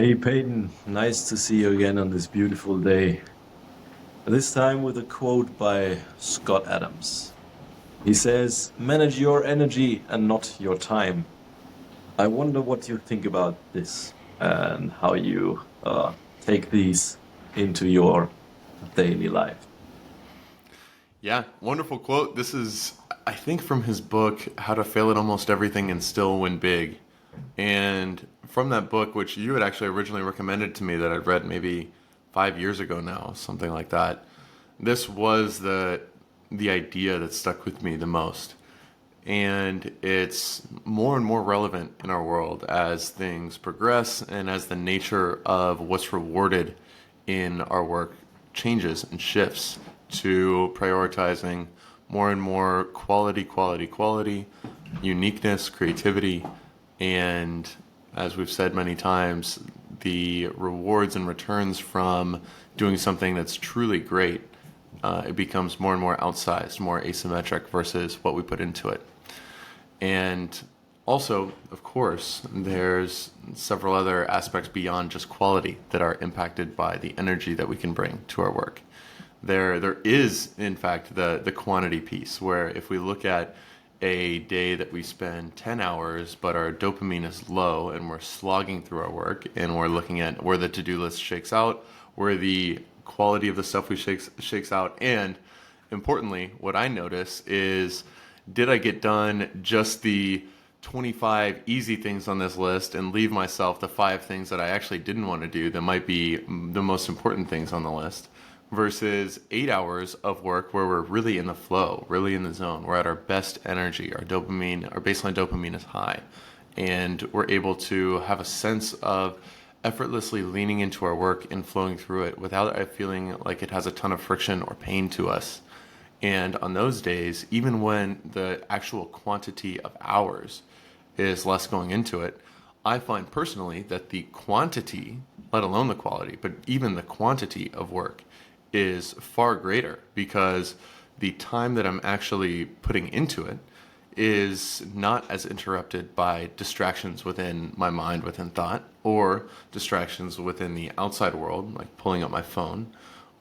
Hey Peyton, nice to see you again on this beautiful day. This time with a quote by Scott Adams. He says, "Manage your energy and not your time." I wonder what you think about this and how you take these into your daily life. Yeah, wonderful quote. This is, I think, from his book, How to Fail at Almost Everything and Still Win Big. And from that book, which you had actually originally recommended to me that I'd read maybe 5 years ago now, something like that, this was the idea that stuck with me the most. And it's more and more relevant in our world as things progress and as the nature of what's rewarded in our work changes and shifts to prioritizing more and more quality, uniqueness, creativity, and as we've said many times, the rewards and returns from doing something that's truly great, it becomes more and more outsized, more asymmetric versus what we put into it. And also, of course, there's several other aspects beyond just quality that are impacted by the energy that we can bring to our work. There is, in fact, the quantity piece, where if we look at a day that we spend 10 hours, but our dopamine is low and we're slogging through our work and we're looking at where the to-do list shakes out, where the quality of the stuff we shakes out, and importantly, what I notice is, did I get done just the 25 easy things on this list and leave myself the five things that I actually didn't want to do that might be the most important things on the list, versus 8 hours of work where we're really in the flow, really in the zone. We're at our best energy. Our dopamine, our baseline dopamine is high, and we're able to have a sense of effortlessly leaning into our work and flowing through it without it feeling like it has a ton of friction or pain to us. And on those days, even when the actual quantity of hours is less going into it, I find personally that the quantity, let alone the quality, but even the quantity of work is far greater, because the time that I'm actually putting into it is not as interrupted by distractions within my mind, within thought, or distractions within the outside world, like pulling up my phone,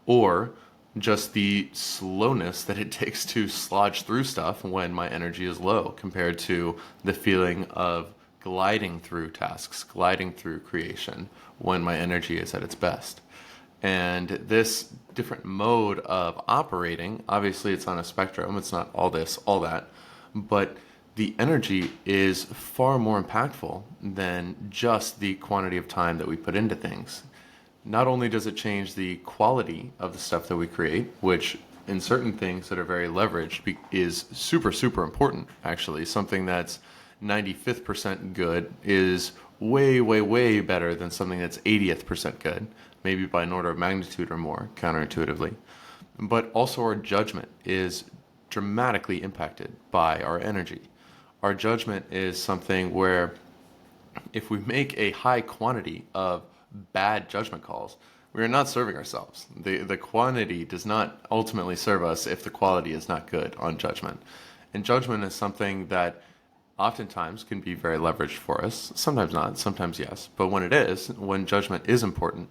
or just the slowness that it takes to slodge through stuff when my energy is low, compared to the feeling of gliding through tasks, gliding through creation when my energy is at its best. And this different mode of operating, obviously it's on a spectrum, it's not all this, all that, but the energy is far more impactful than just the quantity of time that we put into things. Not only does it change the quality of the stuff that we create, which in certain things that are very leveraged is super, super important, actually. Something that's 95th percent good is way, way, way better than something that's 80th percent good, maybe by an order of magnitude or more, counterintuitively. But also our judgment is dramatically impacted by our energy. Our judgment is something where if we make a high quantity of bad judgment calls, we are not serving ourselves. The quantity does not ultimately serve us if the quality is not good on judgment. And judgment is something that oftentimes can be very leveraged for us. Sometimes not, sometimes yes. But when it is, when judgment is important,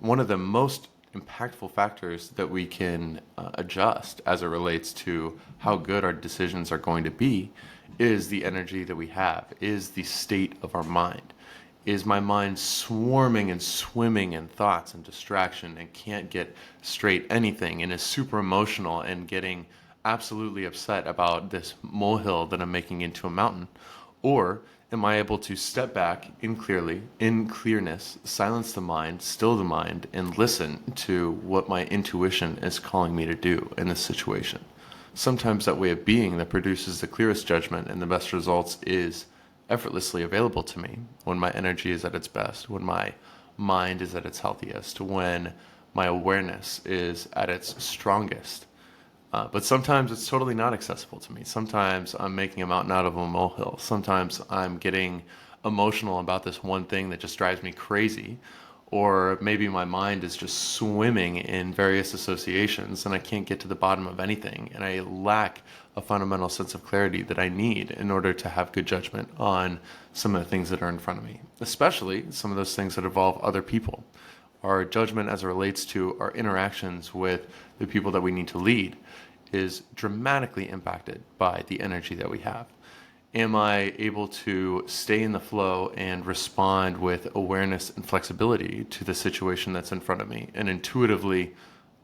one of the most impactful factors that we can adjust as it relates to how good our decisions are going to be is the energy that we have, is the state of our mind. Is my mind swarming and swimming in thoughts and distraction and can't get straight anything, and is super emotional and getting absolutely upset about this molehill that I'm making into a mountain? Or am I able to step back in clearness, silence the mind, still the mind, and listen to what my intuition is calling me to do in this situation? Sometimes that way of being that produces the clearest judgment and the best results is effortlessly available to me when my energy is at its best, when my mind is at its healthiest, when my awareness is at its strongest. But sometimes it's totally not accessible to me. Sometimes I'm making a mountain out of a molehill. Sometimes I'm getting emotional about this one thing that just drives me crazy. or maybe my mind is just swimming in various associations and I can't get to the bottom of anything, and I lack a fundamental sense of clarity that I need in order to have good judgment on some of the things that are in front of me, especially some of those things that involve other people. Our judgment as it relates to our interactions with the people that we need to lead is dramatically impacted by the energy that we have. Am I able to stay in the flow and respond with awareness and flexibility to the situation that's in front of me, and intuitively,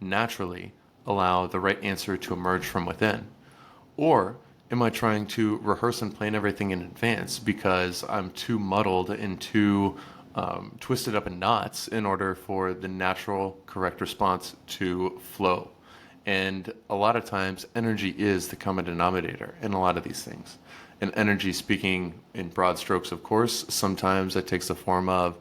naturally allow the right answer to emerge from within? Or am I trying to rehearse and plan everything in advance because I'm too muddled and too twisted up in knots in order for the natural, correct response to flow? And a lot of times, energy is the common denominator in a lot of these things. And energy, speaking in broad strokes, of course, sometimes it takes the form of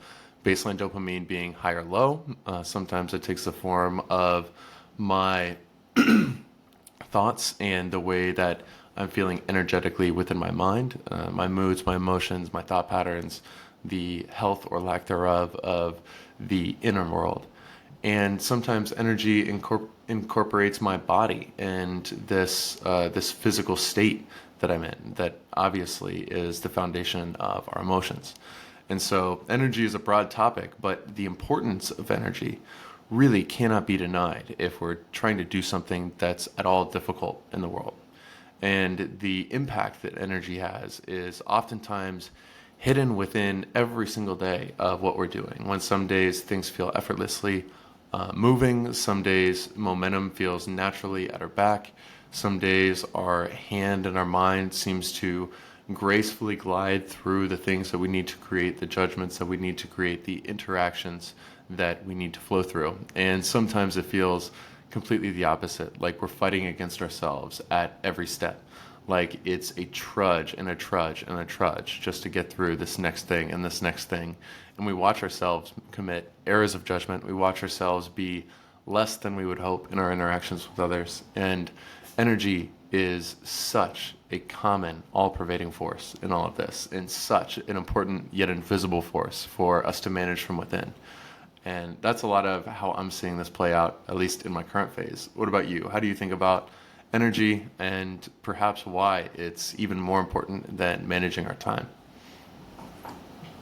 baseline dopamine being high or low. Sometimes it takes the form of my thoughts and the way that I'm feeling energetically within my mind, my moods, my emotions, my thought patterns, the health or lack thereof of the inner world. And sometimes energy incorporates my body and this physical state that I'm in, that obviously is the foundation of our emotions. And so energy is a broad topic, but the importance of energy really cannot be denied if we're trying to do something that's at all difficult in the world. And the impact that energy has is oftentimes hidden within every single day of what we're doing. When some days things feel effortlessly moving, some days momentum feels naturally at our back, some days our hand and our mind seems to gracefully glide through the things that we need to create, the judgments that we need to create, the interactions that we need to flow through. And sometimes it feels completely the opposite, like we're fighting against ourselves at every step. Like it's a trudge and a trudge and a trudge just to get through this next thing and this next thing. And we watch ourselves commit errors of judgment. We watch ourselves be less than we would hope in our interactions with others. And energy is such a common, all-pervading force in all of this, and such an important yet invisible force for us to manage from within. And that's a lot of how I'm seeing this play out, at least in my current phase. What about you? How do you think about energy, and perhaps why it's even more important than managing our time?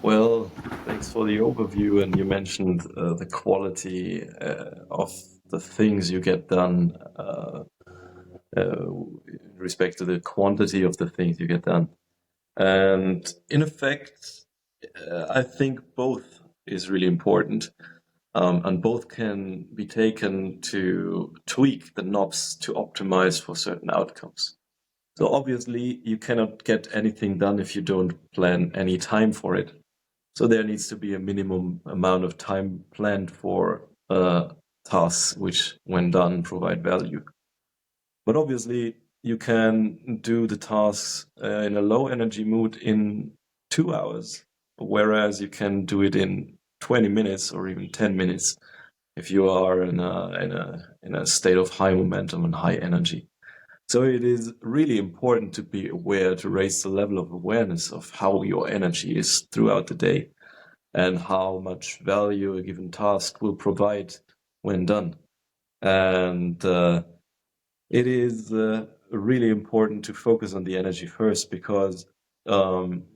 Well, thanks for the overview. And you mentioned the quality of the things you get done in respect to the quantity of the things you get done. And in effect, I think both is really important. And both can be taken to tweak the knobs to optimize for certain outcomes. So obviously, you cannot get anything done if you don't plan any time for it. So there needs to be a minimum amount of time planned for tasks which, when done, provide value. But obviously, you can do the tasks in a low energy mood in 2 hours, whereas you can do it in 20 minutes or even 10 minutes if you are in a state of high momentum and high energy. So it is really important to be aware, to raise the level of awareness of how your energy is throughout the day and how much value a given task will provide when done. And it is really important to focus on the energy first, because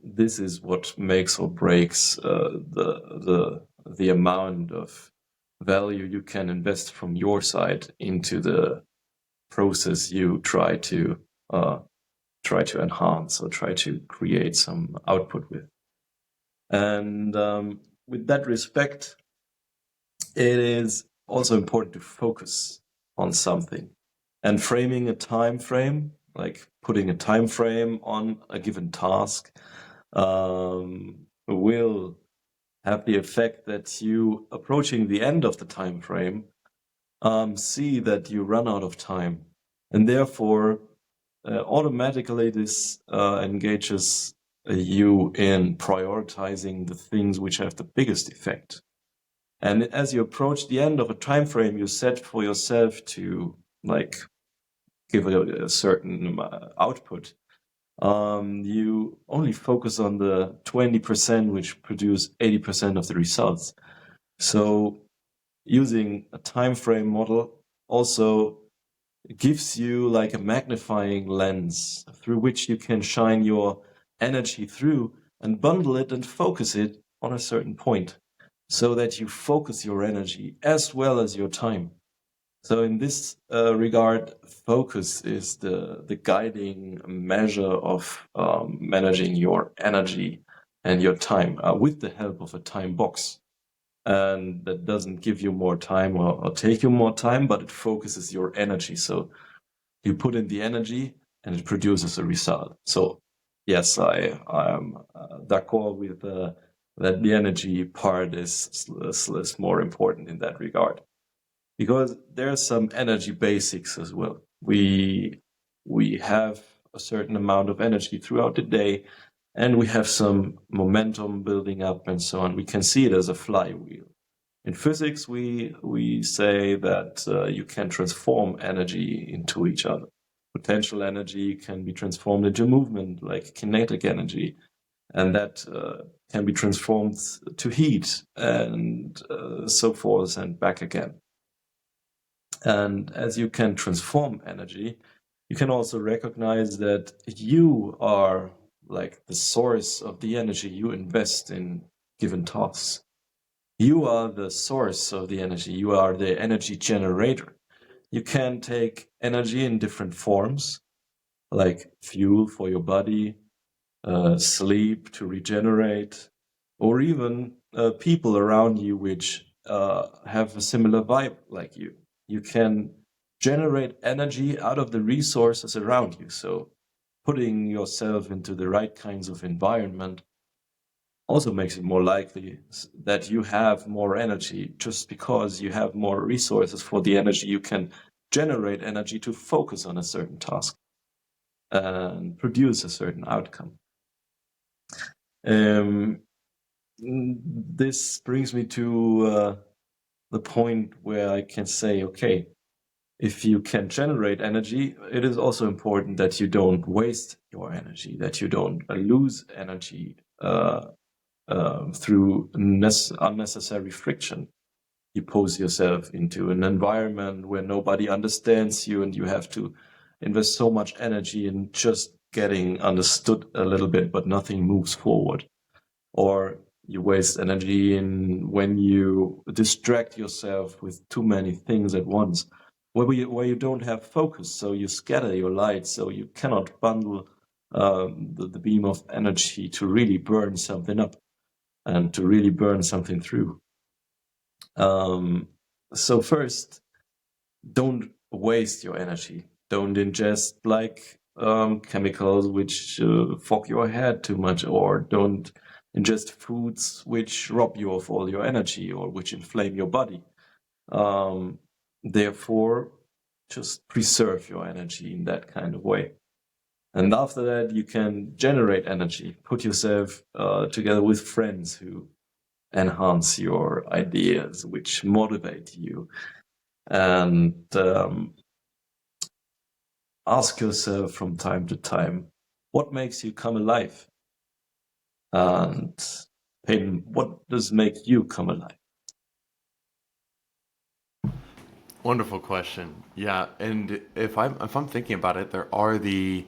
this is what makes or breaks the amount of value you can invest from your side into the process you try to enhance or try to create some output with. And with that respect, it is also important to focus on something, and framing a time frame, like putting a time frame on a given task, will have the effect that you, approaching the end of the time frame, see that you run out of time, and therefore automatically this engages you in prioritizing the things which have the biggest effect. And as you approach the end of a time frame you set for yourself to give a certain output, you only focus on the 20% which produce 80% of the results. So using a time frame model also gives you like a magnifying lens through which you can shine your energy through and bundle it and focus it on a certain point so that you focus your energy as well as your time. So in this regard, focus is the guiding measure of managing your energy and your time with the help of a time box. And that doesn't give you more time or take you more time, but it focuses your energy. So you put in the energy and it produces a result. So yes, I'm d'accord with that the energy part is more important in that regard, because there's some energy basics as well. We have a certain amount of energy throughout the day, and we have some momentum building up and so on. We can see it as a flywheel. In physics, we say that you can transform energy into each other. Potential energy can be transformed into movement, like kinetic energy, and that can be transformed to heat and so forth and back again. And as you can transform energy, you can also recognize that you are like the source of the energy you invest in given tasks. You are the source of the energy. You are the energy generator. You can take energy in different forms, like fuel for your body, sleep to regenerate, or even people around you which have a similar vibe like you. You can generate energy out of the resources around you. So putting yourself into the right kinds of environment also makes it more likely that you have more energy, just because you have more resources for the energy. You can generate energy to focus on a certain task and produce a certain outcome. This brings me to the point where I can say, okay, if you can generate energy, it is also important that you don't waste your energy, that you don't lose energy through unnecessary friction. You pose yourself into an environment where nobody understands you, and you have to invest so much energy in just getting understood a little bit, but nothing moves forward. Or you waste energy in when you distract yourself with too many things at once, where you don't have focus, so you scatter your light, so you cannot bundle the beam of energy to really burn something up and to really burn something through. So first, don't waste your energy. Don't ingest like chemicals which fog your head too much, or don't ingest foods which rob you of all your energy or which inflame your body. Therefore, just preserve your energy in that kind of way. And after that, you can generate energy. Put yourself together with friends who enhance your ideas, which motivate you. And ask yourself from time to time, what makes you come alive? And Peyton, what does make you come alive? Wonderful question. Yeah, and if I'm thinking about it, there are the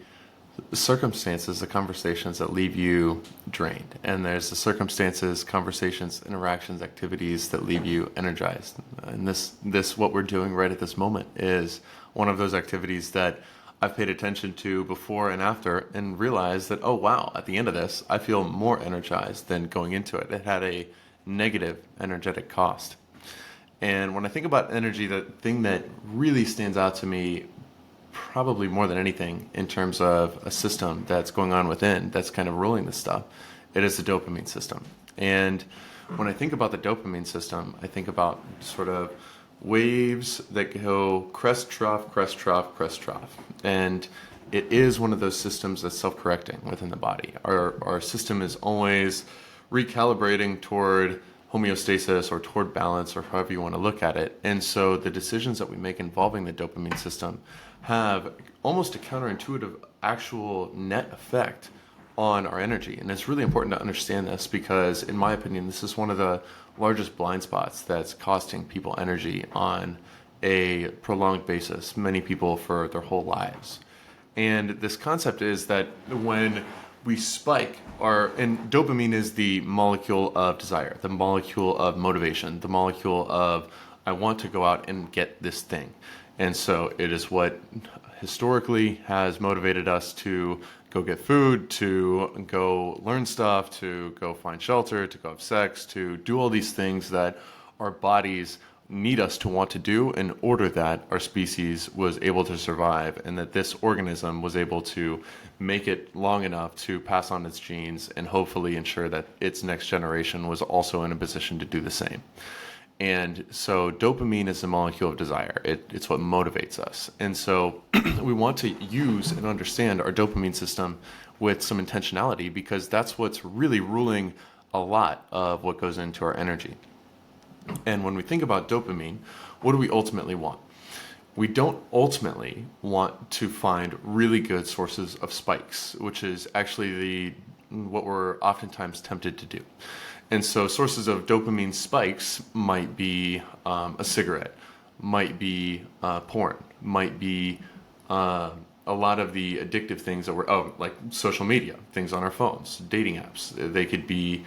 circumstances, the conversations that leave you drained, and there's the circumstances, conversations, interactions, activities that leave you energized. And this what we're doing right at this moment is one of those activities that I've paid attention to before and after, and realized that, oh wow, at the end of this, I feel more energized than going into it. It had a negative energetic cost. And when I think about energy, the thing that really stands out to me, probably more than anything, in terms of a system that's going on within, that's kind of ruling this stuff, it is the dopamine system. And when I think about the dopamine system, I think about sort of waves that go crest, trough, crest, trough, crest, trough. And it is one of those systems that's self-correcting within the body. Our system is always recalibrating toward homeostasis or toward balance, or however you want to look at it. And so the decisions that we make involving the dopamine system have almost a counterintuitive actual net effect on our energy. And it's really important to understand this because, in my opinion, this is one of the largest blind spots that's costing people energy on a prolonged basis, many people for their whole lives. And this concept is that when we spike and dopamine is the molecule of desire, the molecule of motivation, the molecule of I want to go out and get this thing. And so it is what historically has motivated us to go get food, to go learn stuff, to go find shelter, to go have sex, to do all these things that our bodies need us to want to do in order that our species was able to survive and that this organism was able to make it long enough to pass on its genes and hopefully ensure that its next generation was also in a position to do the same. And so dopamine is the molecule of desire. It's what motivates us. And so we want to use and understand our dopamine system with some intentionality because that's what's really ruling a lot of what goes into our energy. And when we think about dopamine, what do we ultimately want? We don't ultimately want to find really good sources of spikes, which is actually what we're oftentimes tempted to do. And so sources of dopamine spikes might be a cigarette, might be porn, might be a lot of the addictive things that like social media, things on our phones, dating apps. They could be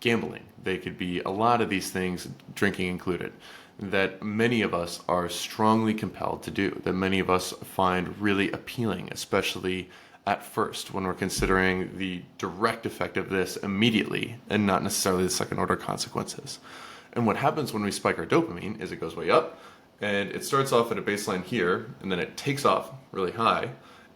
gambling. They could be a lot of these things, drinking included, that many of us are strongly compelled to do, that many of us find really appealing, especially at first when we're considering the direct effect of this immediately and not necessarily the second order consequences. And what happens when we spike our dopamine is it goes way up and it starts off at a baseline here and then it takes off really high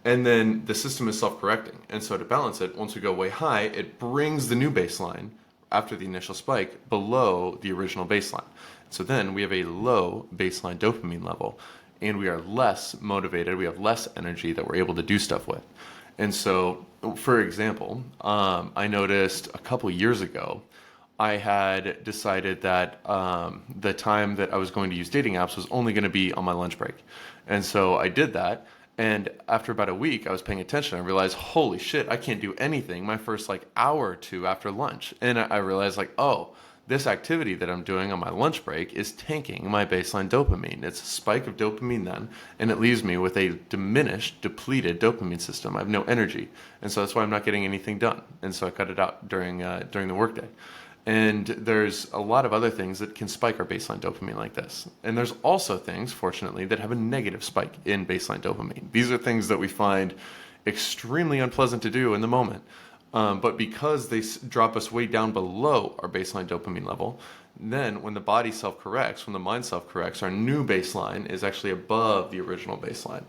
and then the system is self-correcting. And so to balance it, once we go way high, it brings the new baseline after the initial spike below the original baseline. So then we have a low baseline dopamine level and we are less motivated, we have less energy that we're able to do stuff with. And so, for example, I noticed a couple years ago, I had decided that the time that I was going to use dating apps was only going to be on my lunch break. And so I did that. And after about a week, I was paying attention. I realized, holy shit, I can't do anything my first hour or two after lunch. And I realized this activity that I'm doing on my lunch break is tanking my baseline dopamine. It's a spike of dopamine then, and it leaves me with a diminished, depleted dopamine system. I have no energy, and so that's why I'm not getting anything done. And so I cut it out during the workday. And there's a lot of other things that can spike our baseline dopamine like this. And there's also things, fortunately, that have a negative spike in baseline dopamine. These are things that we find extremely unpleasant to do in the moment. But because they drop us way down below our baseline dopamine level, then when the body self-corrects, when the mind self-corrects, our new baseline is actually above the original baseline.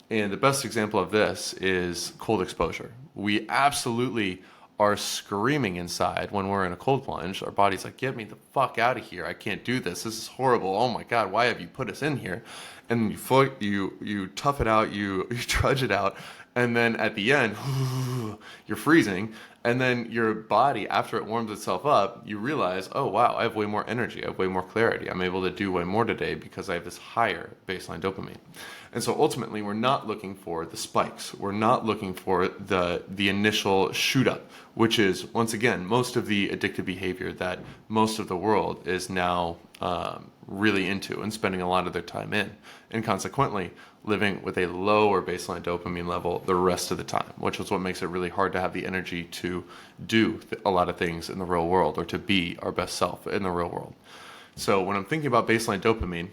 And the best example of this is cold exposure. We absolutely are screaming inside when we're in a cold plunge. Our body's like, get me the fuck out of here. I can't do this. This is horrible. Oh my God, why have you put us in here? And you tough it out, you trudge it out. And then at the end, you're freezing. And then your body, after it warms itself up, you realize, oh, wow, I have way more energy. I have way more clarity. I'm able to do way more today because I have this higher baseline dopamine. And so ultimately, we're not looking for the spikes. We're not looking for the initial shoot up, which is, once again, most of the addictive behavior that most of the world is now really into and spending a lot of their time in. And consequently, living with a lower baseline dopamine level the rest of the time, which is what makes it really hard to have the energy to do a lot of things in the real world or to be our best self in the real world. So when I'm thinking about baseline dopamine,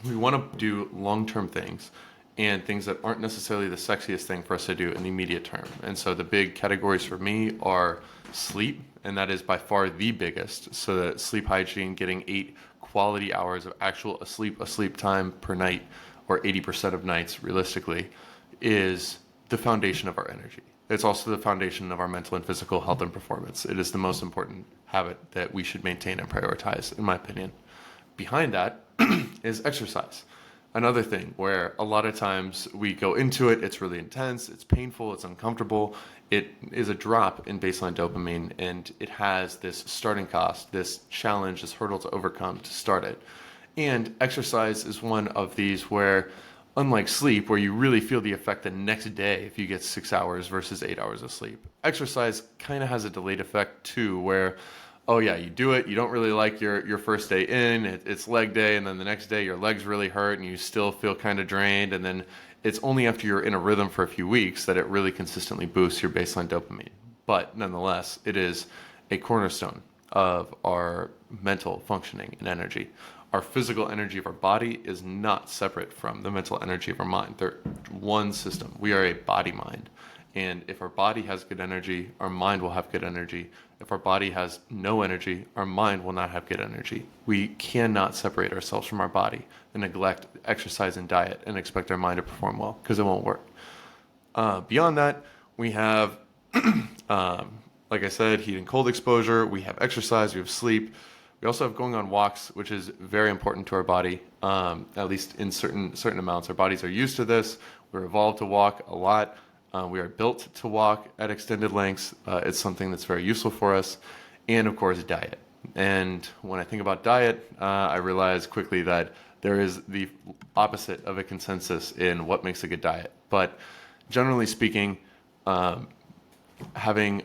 we want to do long-term things and things that aren't necessarily the sexiest thing for us to do in the immediate term. And so the big categories for me are sleep, and that is by far the biggest. So that sleep hygiene, getting 8 quality hours of actual sleep time per night, or 80% of nights realistically, is the foundation of our energy. It's also the foundation of our mental and physical health and performance. It is the most important habit that we should maintain and prioritize, in my opinion. Behind that is exercise. Another thing where a lot of times we go into it, it's really intense, it's painful, it's uncomfortable. It is a drop in baseline dopamine, and it has this starting cost, this challenge, this hurdle to overcome to start it. And exercise is one of these where Unlike sleep, where you really feel the effect the next day if you get 6 hours versus 8 hours of sleep. Exercise kind of has a delayed effect too, where, oh yeah, you do it, you don't really like your first day in, it's leg day, and then the next day your legs really hurt and you still feel kind of drained, and then it's only after you're in a rhythm for a few weeks that it really consistently boosts your baseline dopamine. But nonetheless, it is a cornerstone of our mental functioning and energy. Our physical energy of our body is not separate from the mental energy of our mind. They're one system. We are a body mind. And if our body has good energy, our mind will have good energy. If our body has no energy, our mind will not have good energy. We cannot separate ourselves from our body and neglect exercise and diet and expect our mind to perform well, because it won't work. Beyond that, we have, like I said, heat and cold exposure. We have exercise. We have sleep. We also have going on walks, which is very important to our body, at least in certain amounts. Our bodies are used to this. We're evolved to walk a lot. We are built to walk at extended lengths. It's something that's very useful for us. And of course, diet. And when I think about diet, I realize quickly that there is the opposite of a consensus in what makes a good diet. But generally speaking, having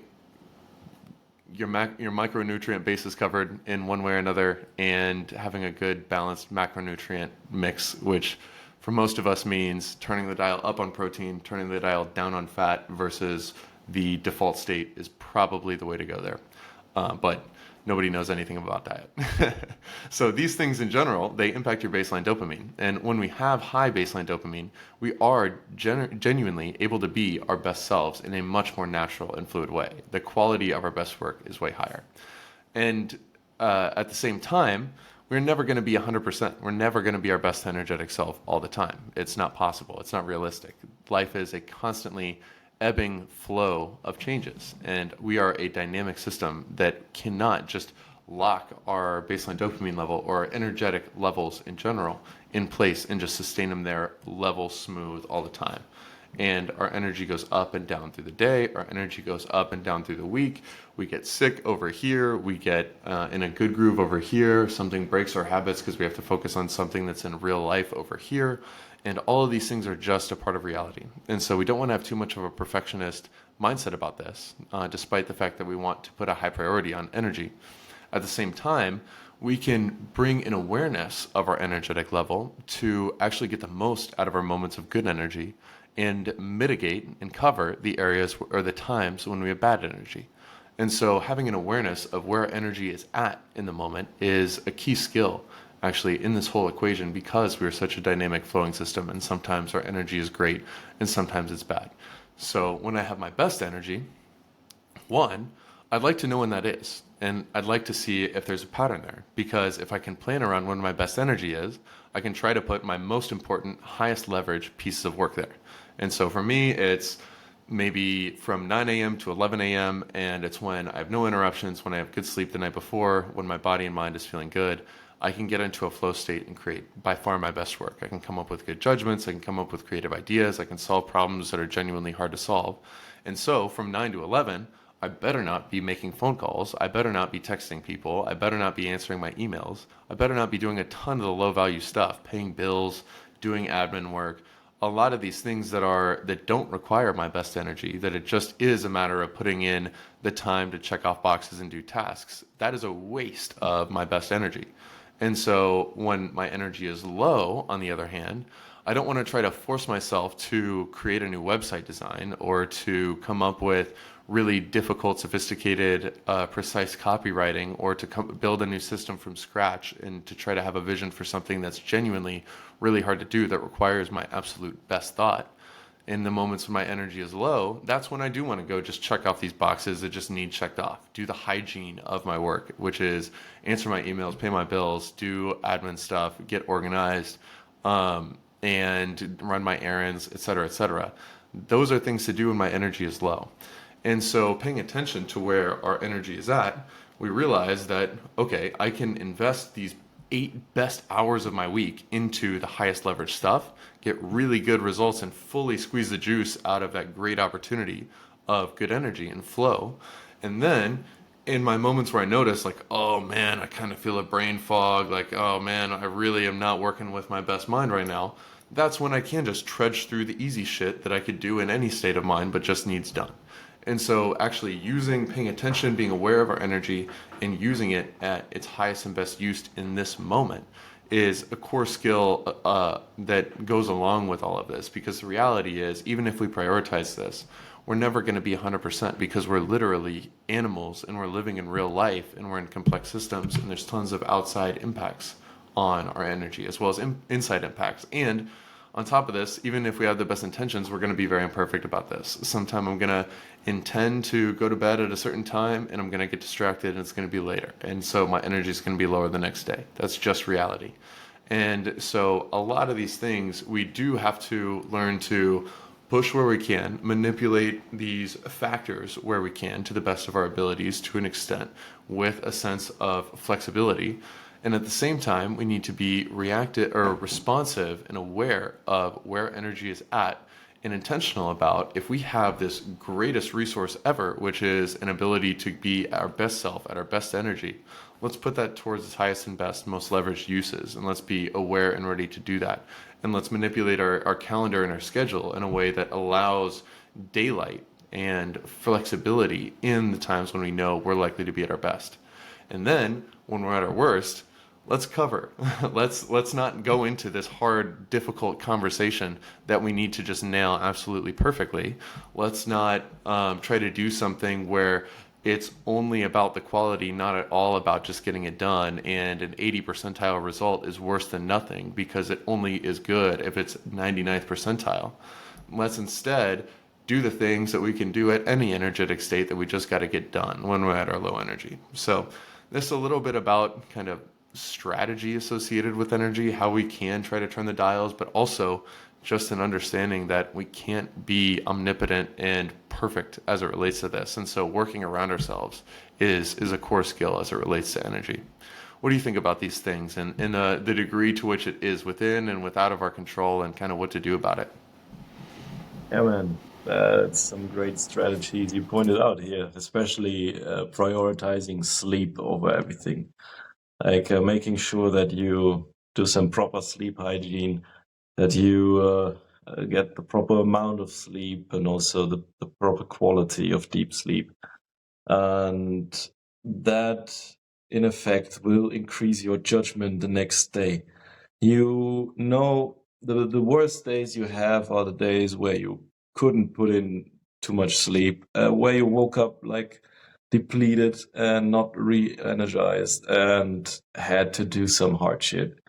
your micronutrient bases covered in one way or another, and having a good balanced macronutrient mix, which for most of us means turning the dial up on protein, turning the dial down on fat, versus the default state is probably the way to go there. But nobody knows anything about diet. So these things in general, they impact your baseline dopamine. And when we have high baseline dopamine, we are genuinely able to be our best selves in a much more natural and fluid way. The quality of our best work is way higher. And at the same time, we're never going to be 100%. We're never going to be our best energetic self all the time. It's not possible. It's not realistic. Life is a constantly ebbing flow of changes, and we are a dynamic system that cannot just lock our baseline dopamine level or our energetic levels in general in place and just sustain them there level smooth all the time. And our energy goes up and down through the day. Our energy goes up and down through the week. We get sick over here. We get in a good groove over here. Something breaks our habits because we have to focus on something that's in real life over here. And all of these things are just a part of reality. And so we don't want to have too much of a perfectionist mindset about this, despite the fact that we want to put a high priority on energy. At the same time, we can bring an awareness of our energetic level to actually get the most out of our moments of good energy and mitigate and cover the areas or the times when we have bad energy. And so having an awareness of where energy is at in the moment is a key skill actually in this whole equation, because we're such a dynamic flowing system, and sometimes our energy is great and sometimes it's bad. So when I have my best energy, one, I'd like to know when that is, and I'd like to see if there's a pattern there, because if I can plan around when my best energy is, I can try to put my most important, highest leverage pieces of work there. And so for me, it's maybe from 9 a.m. to 11 a.m., and it's when I have no interruptions, when I have good sleep the night before, when my body and mind is feeling good. I can get into a flow state and create by far my best work. I can come up with good judgments. I can come up with creative ideas. I can solve problems that are genuinely hard to solve. And so from 9 to 11, I better not be making phone calls. I better not be texting people. I better not be answering my emails. I better not be doing a ton of the low value stuff, paying bills, doing admin work. A lot of these things that don't require my best energy, that it just is a matter of putting in the time to check off boxes and do tasks. That is a waste of my best energy. And so when my energy is low, on the other hand, I don't want to try to force myself to create a new website design or to come up with really difficult, sophisticated, precise copywriting, or to build a new system from scratch and to try to have a vision for something that's genuinely really hard to do, that requires my absolute best thought. In the moments when my energy is low, that's when I do want to go just check off these boxes that just need checked off. Do the hygiene of my work, which is answer my emails, pay my bills, do admin stuff, get organized, and run my errands, etc., etc. Those are things to do when my energy is low. And so paying attention to where our energy is at, we realize that, okay, I can invest these 8 best hours of my week into the highest leverage stuff, get really good results, and fully squeeze the juice out of that great opportunity of good energy and flow. And then in my moments where I notice, like, oh man, I kind of feel a brain fog, like, oh man, I really am not working with my best mind right now, that's when I can just trudge through the easy shit that I could do in any state of mind, but just needs done. And so, actually, paying attention, being aware of our energy, and using it at its highest and best use in this moment is a core skill that goes along with all of this. Because the reality is, even if we prioritize this, we're never going to be 100% because we're literally animals and we're living in real life and we're in complex systems and there's tons of outside impacts on our energy as well as inside impacts. And on top of this, even if we have the best intentions, we're going to be very imperfect about this. Sometime I'm going to intend to go to bed at a certain time and I'm going to get distracted and it's going to be later. And so my energy is going to be lower the next day. That's just reality. And so a lot of these things, we do have to learn to push where we can, manipulate these factors where we can to the best of our abilities to an extent with a sense of flexibility. And at the same time, we need to be reactive or responsive and aware of where energy is at and intentional about if we have this greatest resource ever, which is an ability to be our best self at our best energy. Let's put that towards its highest and best, most leveraged uses, and let's be aware and ready to do that. And let's manipulate our calendar and our schedule in a way that allows daylight and flexibility in the times when we know we're likely to be at our best. And then, when we're at our worst, let's cover. Let's not go into this hard, difficult conversation that we need to just nail absolutely perfectly. Let's not try to do something where it's only about the quality, not at all about just getting it done, and an 80 percentile result is worse than nothing because it only is good if it's 99th percentile. Let's instead do the things that we can do at any energetic state that we just got to get done when we're at our low energy. So this is a little bit about kind of strategy associated with energy, how we can try to turn the dials, but also just an understanding that we can't be omnipotent and perfect as it relates to this. And so working around ourselves is a core skill as it relates to energy. What do you think about these things and the degree to which it is within and without of our control and kind of what to do about it? Yeah, man, it's some great strategies you pointed out here, especially prioritizing sleep over everything. Like making sure that you do some proper sleep hygiene, that you get the proper amount of sleep and also the proper quality of deep sleep. And that, in effect, will increase your judgment the next day. You know, the worst days you have are the days where you couldn't put in too much sleep, where you woke up like depleted and not re-energized and had to do some hard shit.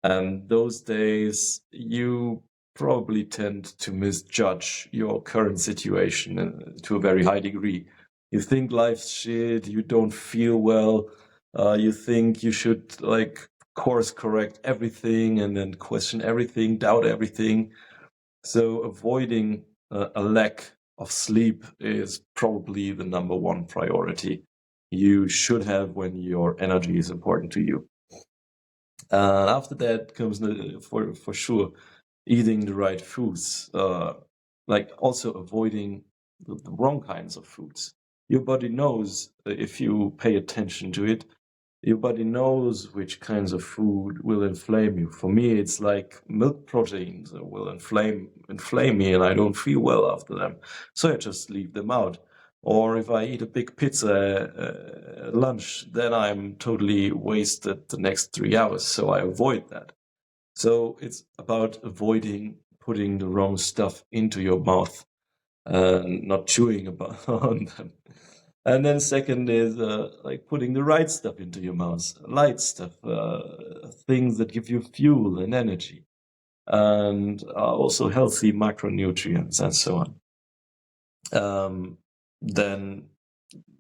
And those days, you probably tend to misjudge your current situation to a very high degree. You think life's shit, you don't feel well, you think you should like course correct everything and then question everything, doubt everything. So avoiding a lack of sleep is probably the number one priority you should have when your energy is important to you. After that comes for sure eating the right foods, like also avoiding the wrong kinds of foods. Your body knows if you pay attention to it. Your body knows which kinds of food will inflame you. For me, it's like milk proteins that will inflame me, and I don't feel well after them. So I just leave them out. Or if I eat a big pizza at lunch, then I'm totally wasted the next 3 hours. So I avoid that. So it's about avoiding putting the wrong stuff into your mouth and not chewing on them. And then second is like putting the right stuff into your mouth, light stuff, things that give you fuel and energy, and also healthy macronutrients and so on. Then,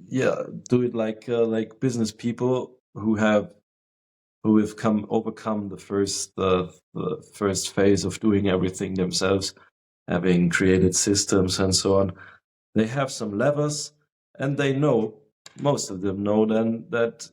yeah, do it like business people who have overcome the first phase of doing everything themselves, having created systems and so on. They have some levers, and they know, most of them know then that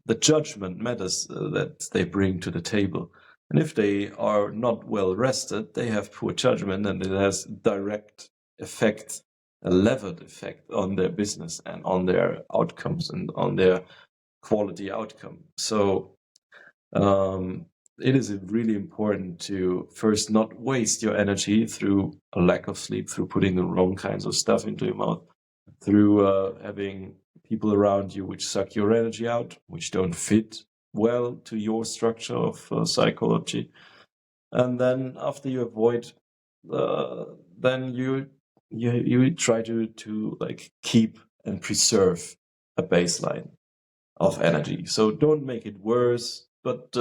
the judgment matters that they bring to the table. And if they are not well rested, they have poor judgment, and it has direct effect a levered effect on their business and on their outcomes and on their quality outcome. So it is really important to first not waste your energy through a lack of sleep, through putting the wrong kinds of stuff into your mouth, through having people around you which suck your energy out, which don't fit well to your structure of psychology. And then after you avoid, then you try to like keep and preserve a baseline of energy. So don't make it worse, but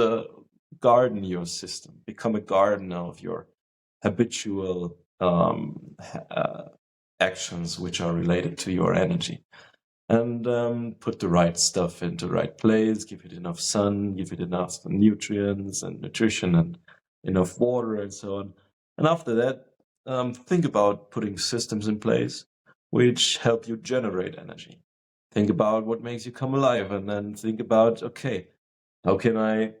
garden your system. Become a gardener of your habitual actions which are related to your energy. And put the right stuff into the right place, give it enough sun, give it enough nutrients and nutrition and enough water and so on. And after that, think about putting systems in place which help you generate energy. Think about what makes you come alive, and then think about, okay, how can I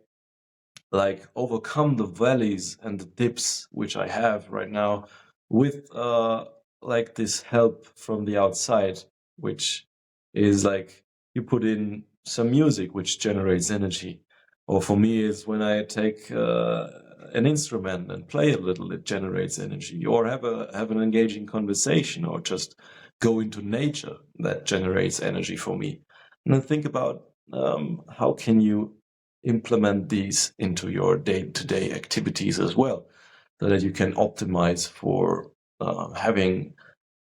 like overcome the valleys and the dips which I have right now with like this help from the outside, which is like you put in some music which generates energy. Or for me, is when I take an instrument and play a little, it generates energy. Or have an engaging conversation, or just go into nature, that generates energy for me. And then think about how can you implement these into your day-to-day activities as well, so that you can optimize for having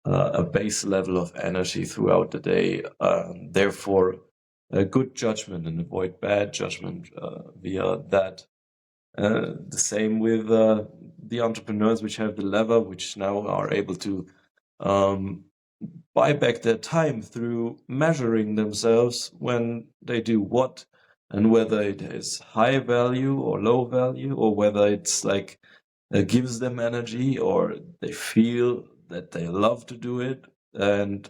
a base level of energy throughout the day. Therefore, a good judgment and avoid bad judgment via that. The same with the entrepreneurs which have the lever, which now are able to buy back their time through measuring themselves when they do what, and whether it is high value or low value, or whether it's like gives them energy, or they feel that they love to do it, and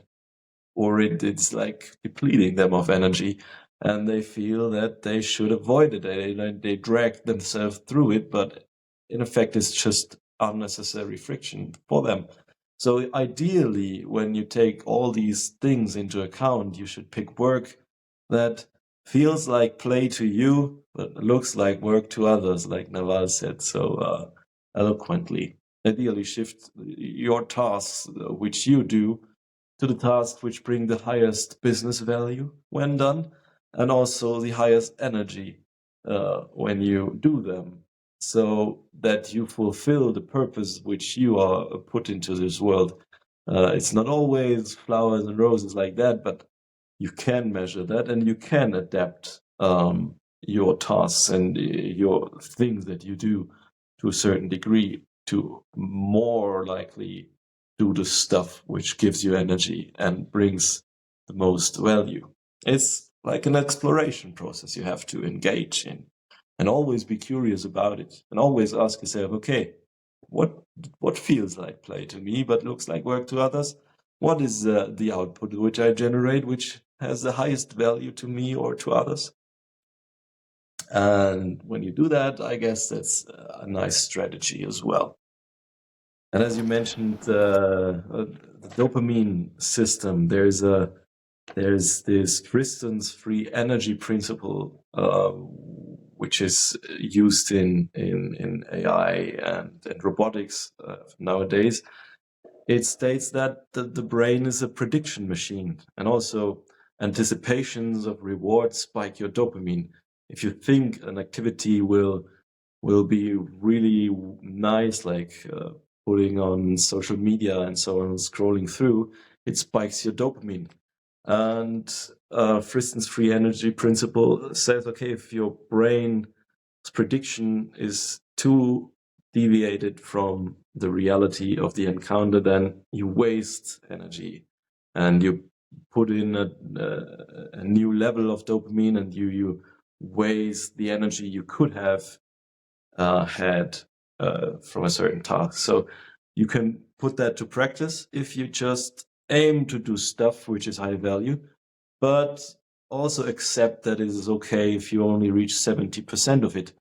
or it's like depleting them of energy, and they feel that they should avoid it. They drag themselves through it, but in effect, it's just unnecessary friction for them. So ideally, when you take all these things into account, you should pick work that feels like play to you, but looks like work to others, like Naval said so eloquently. Ideally, shift your tasks, which you do, to the tasks which bring the highest business value when done, and also the highest energy when you do them, so that you fulfill the purpose which you are put into this world. It's not always flowers and roses like that, but you can measure that, and you can adapt your tasks and your things that you do to a certain degree to more likely do the stuff which gives you energy and brings the most value. It's like an exploration process you have to engage in, and always be curious about it, and always ask yourself, okay, what feels like play to me but looks like work to others? What is the output which I generate which has the highest value to me or to others? And when you do that, I guess that's a nice strategy as well. And as you mentioned, the dopamine system, there's this Kristen's free energy principle, which is used in AI and robotics nowadays. It states that the brain is a prediction machine, and also anticipations of rewards spike your dopamine. If you think an activity will be really nice, like putting on social media and so on, scrolling through, it spikes your dopamine. And Friston's free energy principle says, okay, if your brain's prediction is too deviated from the reality of the encounter, then you waste energy, and you put in a new level of dopamine, and you waste the energy you could have had from a certain task. So you can put that to practice if you just aim to do stuff which is high value, but also accept that it is okay if you only reach 70% of it,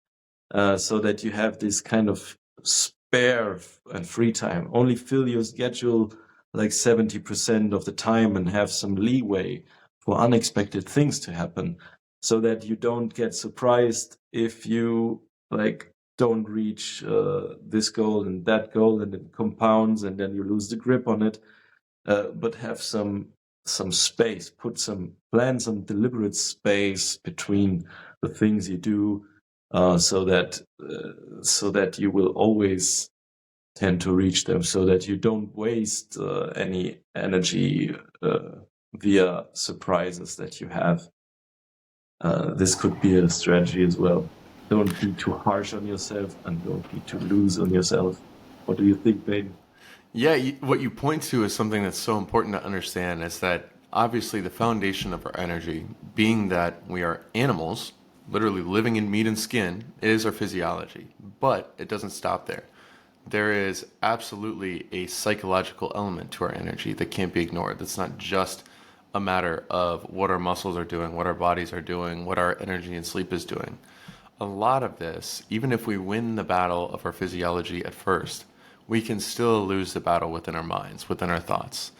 so that you have this kind of spare and free time. Only fill your schedule like 70% of the time and have some leeway for unexpected things to happen, so that you don't get surprised if you like don't reach this goal and that goal, and it compounds and then you lose the grip on it. But have some space, plan some deliberate space between the things you do, so that you will always tend to reach them, so that you don't waste any energy via surprises that you have. This could be a strategy as well. Don't be too harsh on yourself and don't be too loose on yourself. What do you think, Peyton? Yeah, what you point to is something that's so important to understand is that obviously the foundation of our energy, being that we are animals, literally living in meat and skin, is our physiology. But it doesn't stop there. There is absolutely a psychological element to our energy that can't be ignored. That's not just a matter of what our muscles are doing, what our bodies are doing, what our energy and sleep is doing. A lot of this, even if we win the battle of our physiology at first, we can still lose the battle within our minds, within our thoughts.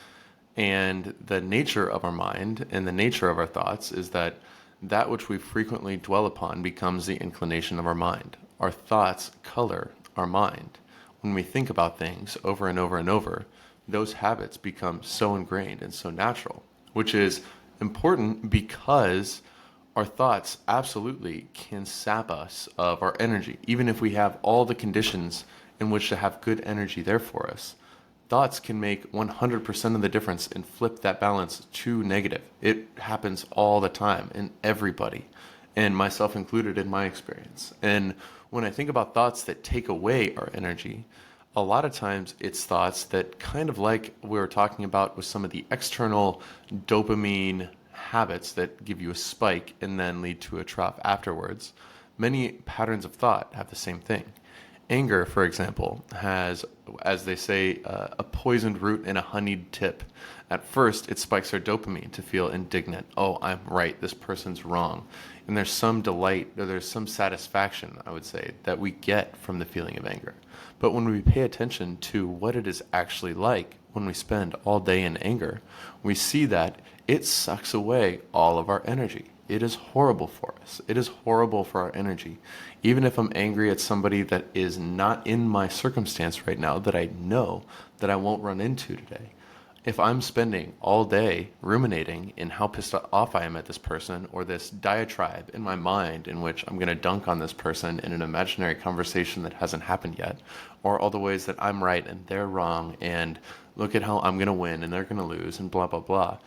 And the nature of our mind and the nature of our thoughts is that that which we frequently dwell upon becomes the inclination of our mind. Our thoughts color our mind. When we think about things over and over and over, those habits become so ingrained and so natural, which is important because our thoughts absolutely can sap us of our energy. Even if we have all the conditions in which to have good energy there for us, thoughts can make 100% of the difference and flip that balance to negative. It happens all the time in everybody, and myself included in my experience. And when I think about thoughts that take away our energy, a lot of times it's thoughts that, kind of like we were talking about with some of the external dopamine habits that give you a spike and then lead to a trough afterwards, many patterns of thought have the same thing. Anger, for example, has, as they say, a poisoned root and a honeyed tip. At first, it spikes our dopamine to feel indignant. Oh, I'm right, this person's wrong. And there's some delight, or there's some satisfaction, I would say, that we get from the feeling of anger. But when we pay attention to what it is actually like when we spend all day in anger, we see that it sucks away all of our energy. It is horrible for us. It is horrible for our energy. Even if I'm angry at somebody that is not in my circumstance right now, that I know that I won't run into today, if I'm spending all day ruminating in how pissed off I am at this person, or this diatribe in my mind in which I'm going to dunk on this person in an imaginary conversation that hasn't happened yet, or all the ways that I'm right and they're wrong, and look at how I'm going to win and they're going to lose, and blah, blah, blah,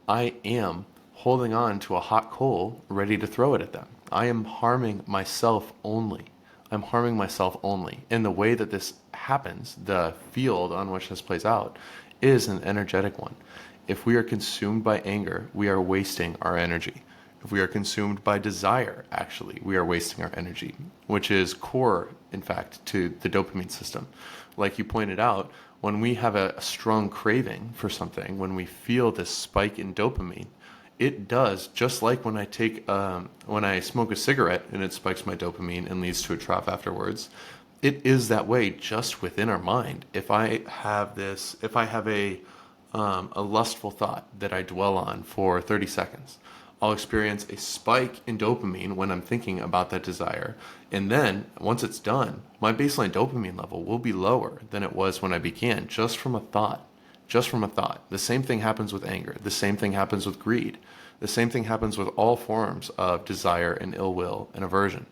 I am holding on to a hot coal ready to throw it at them. I am harming myself only. I'm harming myself only. And the way that this happens, the field on which this plays out, is an energetic one. If we are consumed by anger, we are wasting our energy. If we are consumed by desire, actually, we are wasting our energy, which is core, in fact, to the dopamine system. Like you pointed out, when we have a strong craving for something, when we feel this spike in dopamine, it does, just like when I smoke a cigarette and it spikes my dopamine and leads to a trough afterwards. It is that way just within our mind. If I have a lustful thought that I dwell on for 30 seconds, I'll experience a spike in dopamine when I'm thinking about that desire. And then once it's done, my baseline dopamine level will be lower than it was when I began, just from a thought. Just from a thought. The same thing happens with anger. The same thing happens with greed. The same thing happens with all forms of desire and ill will and aversion.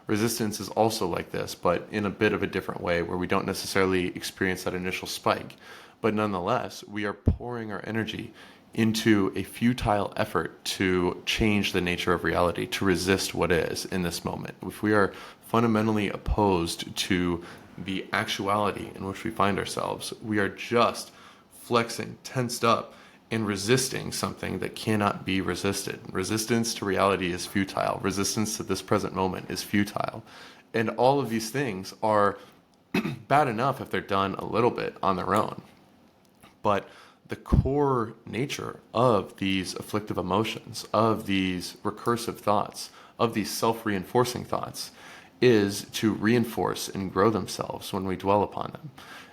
Resistance is also like this, but in a bit of a different way, where we don't necessarily experience that initial spike. But nonetheless, we are pouring our energy into a futile effort to change the nature of reality, to resist what is in this moment. If we are fundamentally opposed to the actuality in which we find ourselves, we are just flexing, tensed up, and resisting something that cannot be resisted. Resistance to reality is futile. Resistance to this present moment is futile. And all of these things are bad enough if they're done a little bit on their own. But the core nature of these afflictive emotions, of these recursive thoughts, of these self-reinforcing thoughts, is to reinforce and grow themselves when we dwell upon them.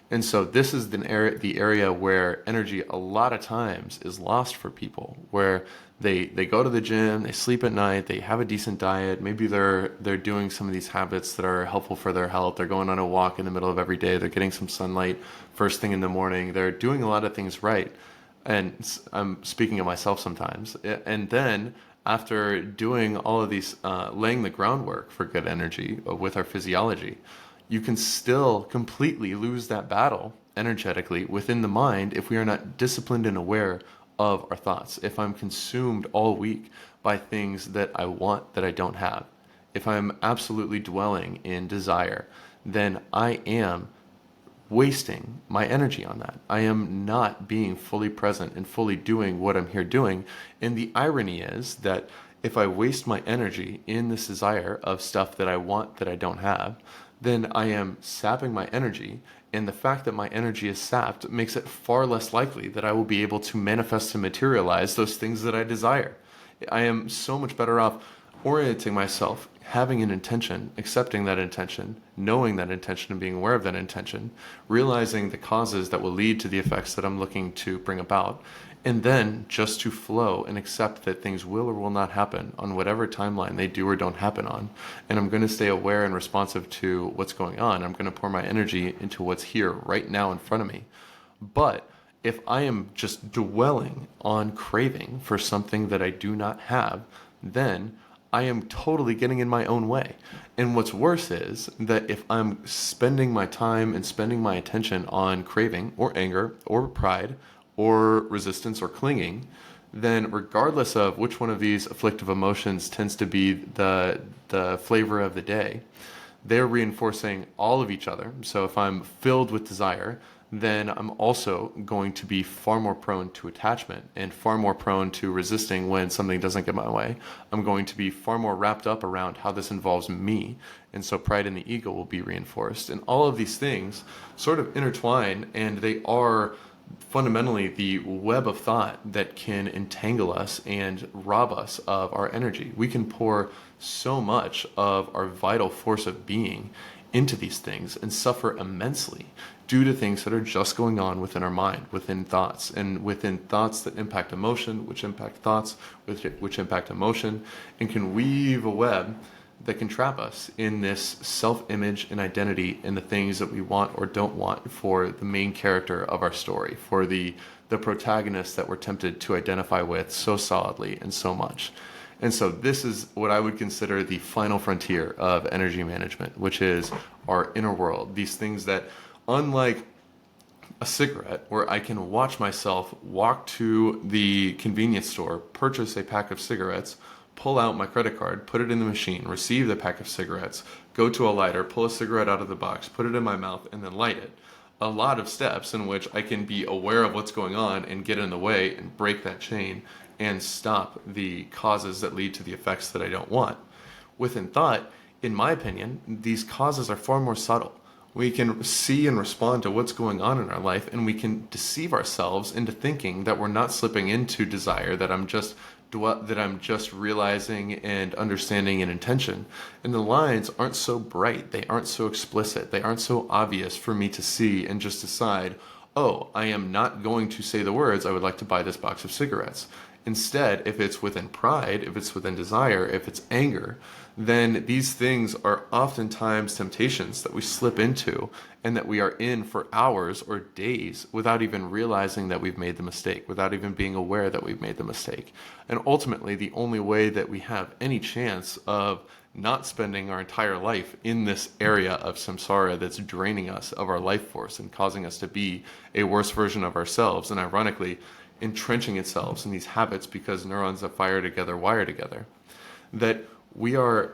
And so this is the area where energy a lot of times is lost for people, where they go to the gym, they sleep at night, they have a decent diet, maybe they're doing some of these habits that are helpful for their health, they're going on a walk in the middle of every day, they're getting some sunlight first thing in the morning, they're doing a lot of things right. And I'm speaking of myself sometimes. And then after doing all of these, laying the groundwork for good energy with our physiology, you can still completely lose that battle energetically within the mind if we are not disciplined and aware of our thoughts. If I'm consumed all week by things that I want that I don't have, if I'm absolutely dwelling in desire, then I am wasting my energy on that. I am not being fully present and fully doing what I'm here doing. And the irony is that if I waste my energy in this desire of stuff that I want that I don't have, then I am sapping my energy. And the fact that my energy is sapped makes it far less likely that I will be able to manifest and materialize those things that I desire. I am so much better off orienting myself, having an intention, accepting that intention, knowing that intention and being aware of that intention, realizing the causes that will lead to the effects that I'm looking to bring about, and then just to flow and accept that things will or will not happen on whatever timeline they do or don't happen on. And I'm going to stay aware and responsive to what's going on. I'm going to pour my energy into what's here right now in front of me. But if I am just dwelling on craving for something that I do not have, then I am totally getting in my own way. And what's worse is that if I'm spending my time and spending my attention on craving or anger or pride or resistance or clinging, then regardless of which one of these afflictive emotions tends to be the flavor of the day, they're reinforcing all of each other. So if I'm filled with desire, then I'm also going to be far more prone to attachment and far more prone to resisting when something doesn't get my way. I'm going to be far more wrapped up around how this involves me. And so pride in the ego will be reinforced. And all of these things sort of intertwine, and they are fundamentally the web of thought that can entangle us and rob us of our energy. We can pour so much of our vital force of being into these things and suffer immensely due to things that are just going on within our mind, within thoughts, and within thoughts that impact emotion, which impact thoughts, which impact emotion, and can weave a web that can trap us in this self-image and identity in the things that we want or don't want for the main character of our story, for the protagonist that we're tempted to identify with so solidly and so much. And so this is what I would consider the final frontier of energy management, which is our inner world. These things that, unlike a cigarette, where I can watch myself walk to the convenience store, purchase a pack of cigarettes, pull out my credit card, put it in the machine, receive the pack of cigarettes, go to a lighter, pull a cigarette out of the box, put it in my mouth, and then light it. A lot of steps in which I can be aware of what's going on and get in the way and break that chain and stop the causes that lead to the effects that I don't want. Within thought, in my opinion, these causes are far more subtle. We can see and respond to what's going on in our life, and we can deceive ourselves into thinking that we're not slipping into desire, that I'm just realizing and understanding an intention. And the lines aren't so bright, they aren't so explicit, they aren't so obvious for me to see and just decide, oh, I am not going to say the words, I would like to buy this box of cigarettes. Instead, if it's within pride, if it's within desire, if it's anger, then these things are oftentimes temptations that we slip into and that we are in for hours or days without even realizing that we've made the mistake, without even being aware that we've made the mistake. And ultimately, the only way that we have any chance of not spending our entire life in this area of samsara that's draining us of our life force and causing us to be a worse version of ourselves, and ironically, entrenching itself in these habits because neurons that fire together wire together, that we are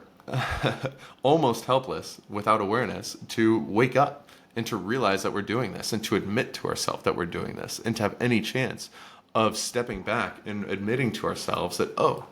almost helpless without awareness to wake up and to realize that we're doing this and to admit to ourselves that we're doing this and to have any chance of stepping back and admitting to ourselves that, oh,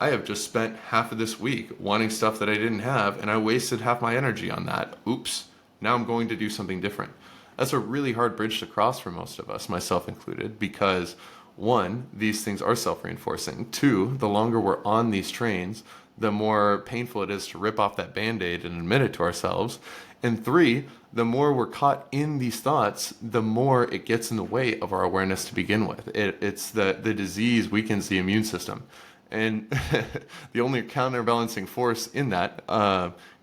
I have just spent half of this week wanting stuff that I didn't have and I wasted half my energy on that. Oops, now I'm going to do something different. That's a really hard bridge to cross for most of us, myself included, because one, these things are self-reinforcing. Two, the longer we're on these trains, the more painful it is to rip off that Band-Aid and admit it to ourselves. And three, the more we're caught in these thoughts, the more it gets in the way of our awareness to begin with. It's the disease weakens the immune system. And the only counterbalancing force in that,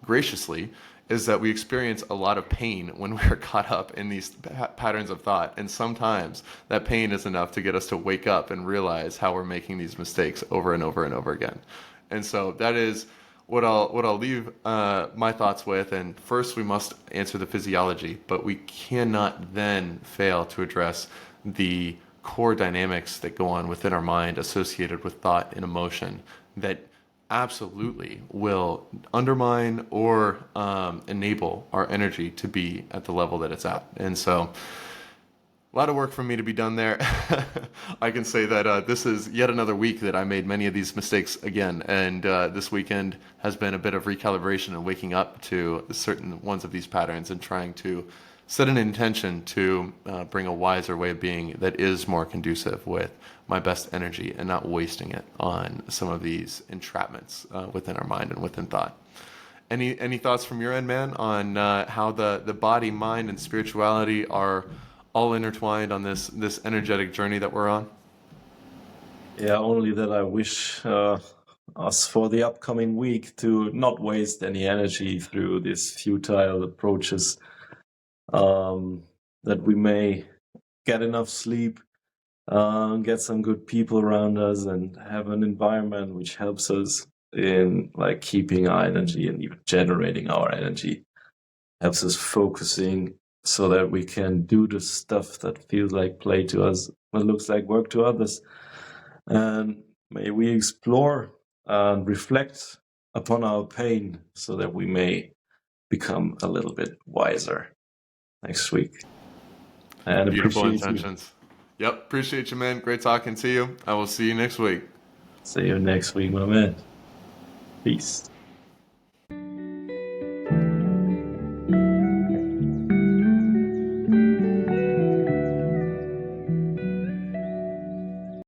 graciously, is that we experience a lot of pain when we're caught up in these patterns of thought. And sometimes that pain is enough to get us to wake up and realize how we're making these mistakes over and over and over again. And so that is what I'll leave my thoughts with. And first, we must answer the physiology, but we cannot then fail to address the core dynamics that go on within our mind associated with thought and emotion that absolutely will undermine or enable our energy to be at the level that it's at. And so a lot of work for me to be done there. I can say that this is yet another week that I made many of these mistakes again. And this weekend has been a bit of recalibration and waking up to certain ones of these patterns and trying to set an intention to bring a wiser way of being that is more conducive with my best energy and not wasting it on some of these entrapments within our mind and within thought. Any thoughts from your end, man, on how the body, mind, and spirituality are all intertwined on this energetic journey that we're on? Yeah, only that I wish us for the upcoming week to not waste any energy through these futile approaches, that we may get enough sleep, get some good people around us, and have an environment which helps us in like keeping our energy and even generating our energy, helps us focusing so that we can do the stuff that feels like play to us, but looks like work to others. And may we explore and reflect upon our pain so that we may become a little bit wiser next week. And Beautiful appreciate you. intentions. Yep, appreciate you, man. Great talking to you. I will see you next week. See you next week, my man. Peace.